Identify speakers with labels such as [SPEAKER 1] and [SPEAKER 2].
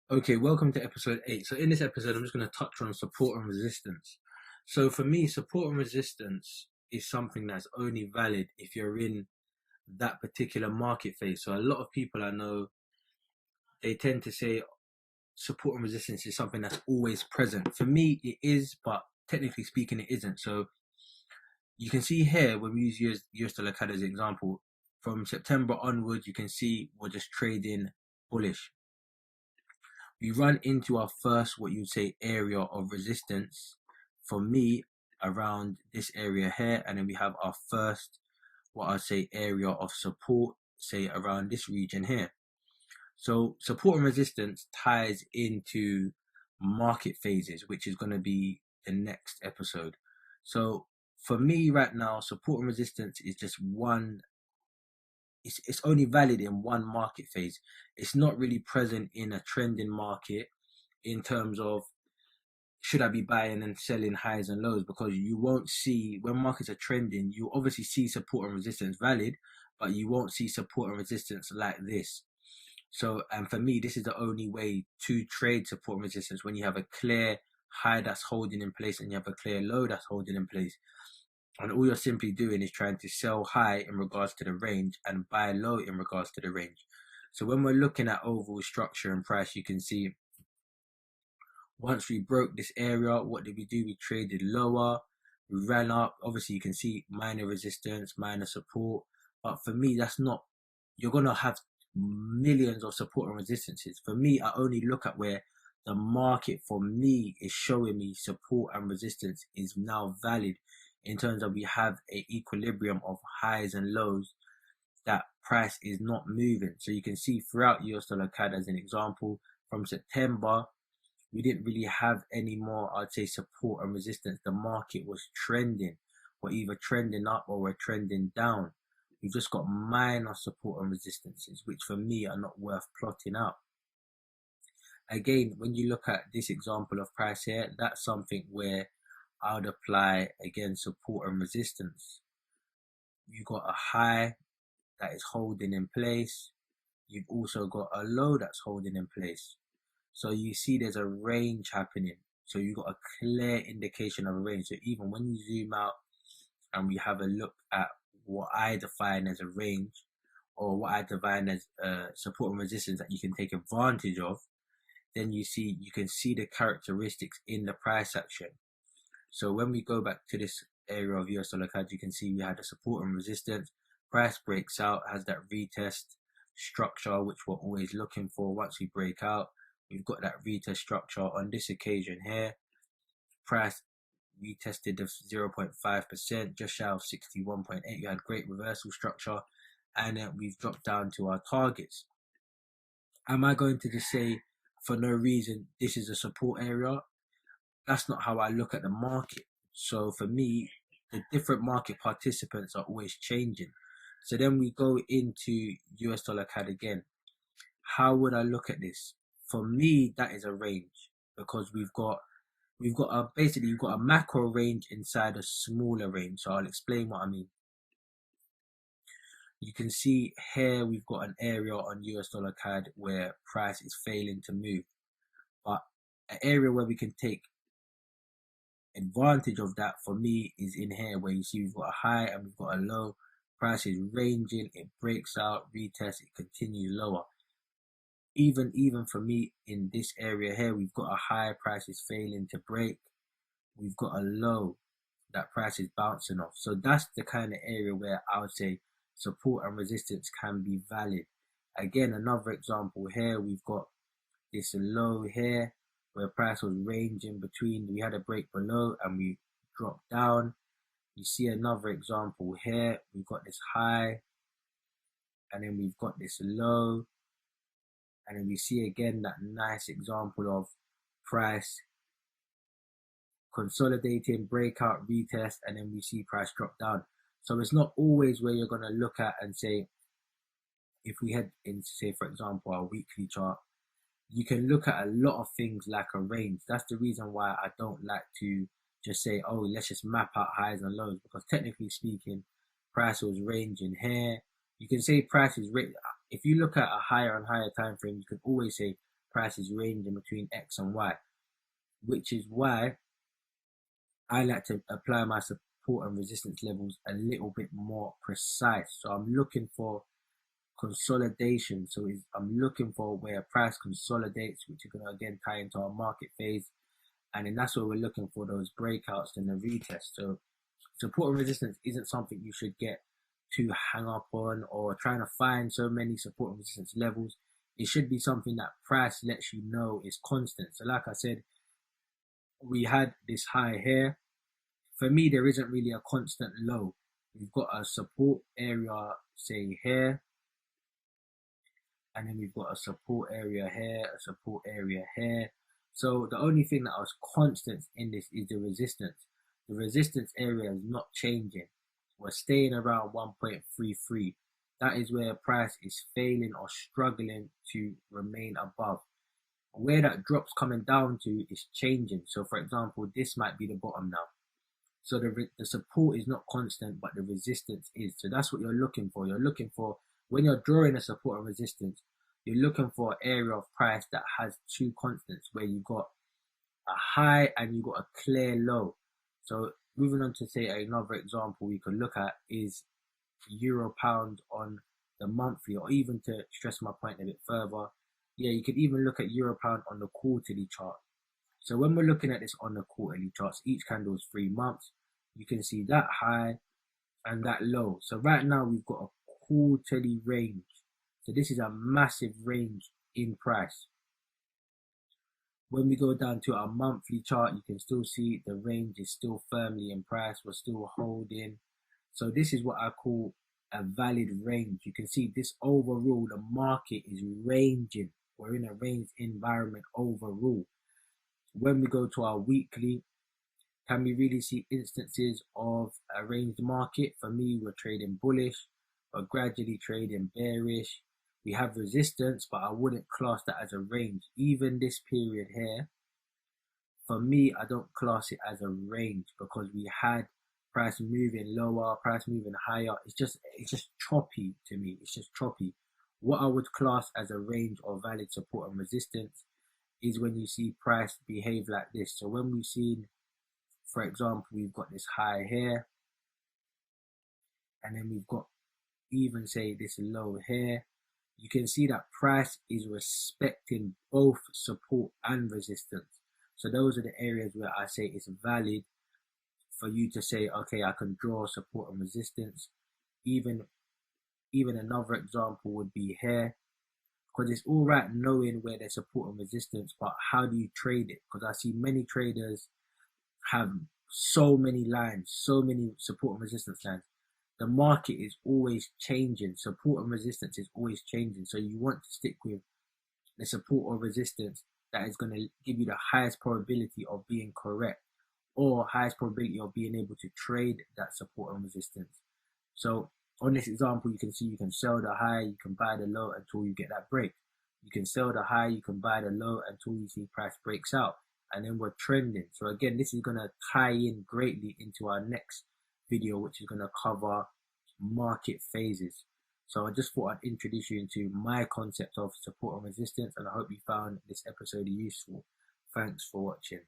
[SPEAKER 1] Okay, welcome to episode 8. So in this episode, I'm just going to touch on support and resistance. So for me, support and resistance is something that's only valid if you're in that particular market phase. So a lot of people I know, they tend to say support and resistance is something that's always present. For me, it is, but technically speaking, it isn't. So you can see here, when we use US dollar CAD as an example, from September onwards, you can see we're just trading bullish. We run into our first, what you'd say, area of resistance for me around this area here, and then we have our first, what I'd say, area of support, say around this region here. So support and resistance ties into market phases, which is going to be the next episode. So for me right now, support and resistance is just one, it's only valid in one market phase. It's not really present in a trending market in terms of should I be buying and selling highs and lows, because you won't see, when markets are trending, you obviously see support and resistance valid, but you won't see support and resistance like this. So, and for me, this is the only way to trade support and resistance, when you have a clear high that's holding in place and you have a clear low that's holding in place. And all you're simply doing is trying to sell high in regards to the range and buy low in regards to the range. So when we're looking at overall structure and price, you can see once we broke this area, what did we do? We traded lower, we ran up. Obviously, you can see minor resistance, minor support. But for me, that's not, you're going to have millions of support and resistances. For me, I only look at where the market for me is showing me support and resistance is now valid, in terms of we have a equilibrium of highs and lows, that price is not moving. So you can see throughout US dollar CAD as an example, from September, we didn't really have any more, I'd say, support and resistance. The market was trending. We're either trending up or we're trending down. We've just got minor support and resistances, which for me are not worth plotting out. Again, when you look at this example of price here, that's something where I would apply, again, support and resistance. You've got a high that is holding in place. You've also got a low that's holding in place. So you see there's a range happening. So you've got a clear indication of a range. So even when you zoom out and we have a look at what I define as a range, or what I define as support and resistance that you can take advantage of, then you can see the characteristics in the price action. So when we go back to this area of US dollar CAD, you can see we had a support and resistance. Price breaks out, has that retest structure, which we're always looking for. Once we break out, we've got that retest structure. On this occasion here, price retested the 0.5%, just shy of 61.8. You had great reversal structure, and then we've dropped down to our targets. Am I going to just say for no reason this is a support area? That's not how I look at the market. So for me, the different market participants are always changing. So then we go into US dollar CAD again. How would I look at this? For me, that is a range, because we've got basically you've got a macro range inside a smaller range. So I'll explain what I mean. You can see here we've got an area on US dollar CAD where price is failing to move, but an area where we can take advantage of that for me is in here, where you see we've got a high and we've got a low. Price is ranging, it breaks out, retest, it continues lower. Even for me in this area here, we've got a high, price is failing to break. We've got a low that price is bouncing off. So that's the kind of area where I would say support and resistance can be valid. Again, another example here, we've got this low here where price was ranging between, we had a break below and we dropped down. You see another example here, we've got this high and then we've got this low, and then we see again that nice example of price consolidating, breakout, retest, and then we see price drop down. So it's not always where you're going to look at and say, if we head into, say, for example, our weekly chart, you can look at a lot of things like a range. That's the reason why I don't like to just say, oh, let's just map out highs and lows, because technically speaking, price was ranging here. You can say price is, if you look at a higher and higher time frame, you can always say price is ranging between X and Y, which is why I like to apply my support and resistance levels a little bit more precise. So I'm looking for consolidation. So I'm looking for where price consolidates, which are going to again tie into our market phase. And then that's where we're looking for those breakouts and the retest. So support and resistance isn't something you should get too hang up on or trying to find so many support and resistance levels. It should be something that price lets you know is constant. So like I said, we had this high here. For me, there isn't really a constant low. We've got a support area, say here, and then we've got a support area here, a support area here. So the only thing that was constant in this is the resistance. The resistance area is not changing. We're staying around 1.33. That is where price is failing or struggling to remain above. Where that drop's coming down to is changing. So for example, this might be the bottom now. So the support is not constant, but the resistance is. So that's what you're looking for. You're looking for, when you're drawing a support and resistance, you're looking for an area of price that has two constants, where you got a high and you got a clear low. So moving on to say another example we could look at is euro pound on the monthly, or even to stress my point a bit further, yeah, you could even look at euro pound on the quarterly chart. So when we're looking at this on the quarterly charts, each candle is 3 months. You can see that high and that low. So right now we've got a quarterly range. So this is a massive range in price. When we go down to our monthly chart, you can still see the range is still firmly in price. We're still holding. So this is what I call a valid range. You can see this overall, the market is ranging. We're in a range environment overall. When we go to our weekly, can we really see instances of a ranged market? For me, we're trading bullish, we're gradually trading bearish. We have resistance, but I wouldn't class that as a range. Even this period here, for me, I don't class it as a range, because we had price moving lower, price moving higher. It's just choppy to me. It's just choppy. What I would class as a range or valid support and resistance is when you see price behave like this. So when we've seen, for example, we've got this high here, and then we've got even say this low here, you can see that price is respecting both support and resistance. So those are the areas where I say it's valid for you to say, okay, I can draw support and resistance. Even another example would be here, because it's all right knowing where there's support and resistance, but how do you trade it? Because I see many traders have so many lines, so many support and resistance lines. The market is always changing. Support and resistance is always changing. So you want to stick with the support or resistance that is going to give you the highest probability of being correct, or highest probability of being able to trade that support and resistance. So on this example, you can see you can sell the high, you can buy the low until you get that break. You can sell the high, you can buy the low until you see price breaks out. And then we're trending. So again, this is going to tie in greatly into our next video, which is going to cover market phases. So I just thought I'd introduce you into my concept of support and resistance, and I hope you found this episode useful. Thanks for watching.